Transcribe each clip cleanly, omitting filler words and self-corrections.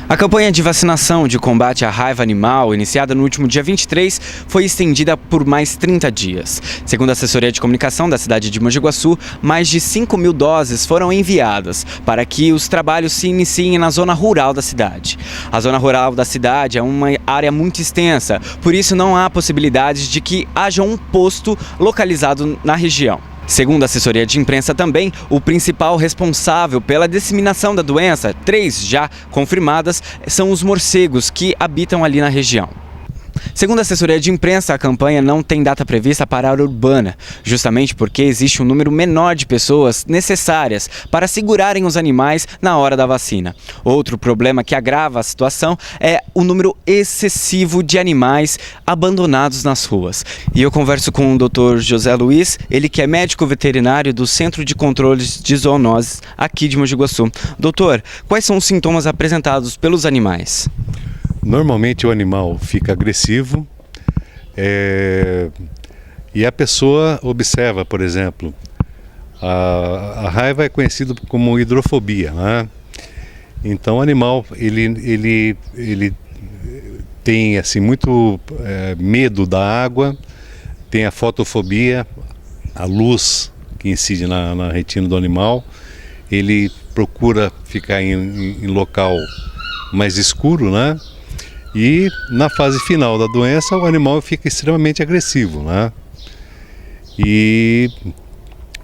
A campanha de vacinação de combate à raiva animal, iniciada no último dia 23, foi estendida por mais 30 dias. Segundo a assessoria de comunicação da cidade de Mogi Guaçu, mais de 5.000 doses foram enviadas para que os trabalhos se iniciem na zona rural da cidade. A zona rural da cidade é uma área muito extensa, por isso não há possibilidade de que haja um posto localizado na região. Segundo a assessoria de imprensa também, o principal responsável pela disseminação da doença, 3 já confirmadas, são os morcegos que habitam ali na região. Segundo a assessoria de imprensa, a campanha não tem data prevista para a área urbana, justamente porque existe um número menor de pessoas necessárias para segurarem os animais na hora da vacina. Outro problema que agrava a situação é o número excessivo de animais abandonados nas ruas. E eu converso com o Dr. José Luiz, ele que é médico veterinário do Centro de Controles de Zoonoses aqui de Mogi Guaçu. Doutor, quais são os sintomas apresentados pelos animais? Normalmente o animal fica agressivo e a pessoa observa, por exemplo, a raiva é conhecida como hidrofobia, né? Então o animal ele tem assim muito medo da água, tem a fotofobia, a luz que incide na retina do animal, ele procura ficar em local mais escuro, né? E na fase final da doença o animal fica extremamente agressivo, né? E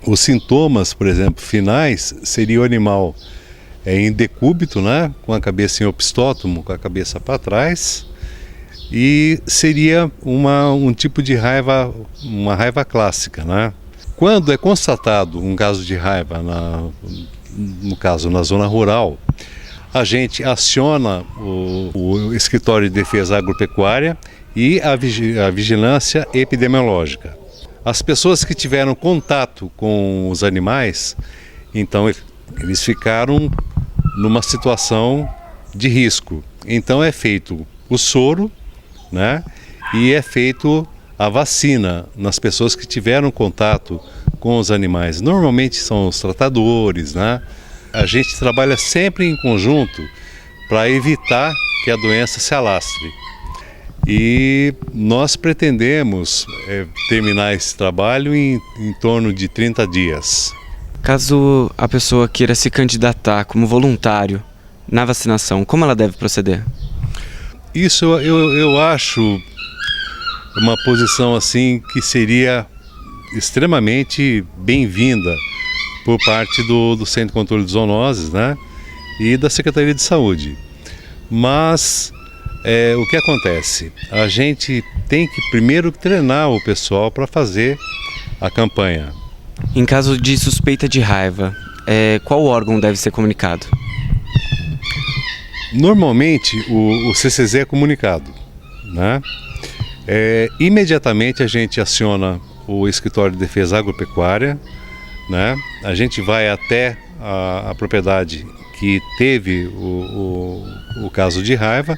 os sintomas, por exemplo, finais, seria o animal em decúbito, né? Com a cabeça em opistótomo, com a cabeça para trás, e seria um tipo de raiva, uma raiva clássica, né? Quando é constatado um caso de raiva, no caso na zona rural, a gente aciona o Escritório de Defesa Agropecuária e a vigilância epidemiológica. As pessoas que tiveram contato com os animais, então eles ficaram numa situação de risco. Então é feito o soro, né? E é feito a vacina nas pessoas que tiveram contato com os animais. Normalmente são os tratadores, né? A gente trabalha sempre em conjunto para evitar que a doença se alastre. E nós pretendemos terminar esse trabalho em torno de 30 dias. Caso a pessoa queira se candidatar como voluntário na vacinação, como ela deve proceder? Isso eu acho uma posição assim que seria extremamente bem-vinda por parte do Centro de Controle de Zoonoses, né? E da Secretaria de Saúde. Mas o que acontece? A gente tem que primeiro treinar o pessoal para fazer a campanha. Em caso de suspeita de raiva, qual órgão deve ser comunicado? Normalmente o CCZ é comunicado, né? Imediatamente a gente aciona o Escritório de Defesa Agropecuária, né? A gente vai até a propriedade que teve o caso de raiva,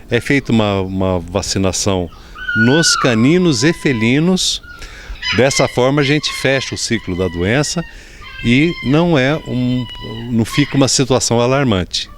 é feita uma vacinação nos caninos e felinos. Dessa forma a gente fecha o ciclo da doença e não fica uma situação alarmante.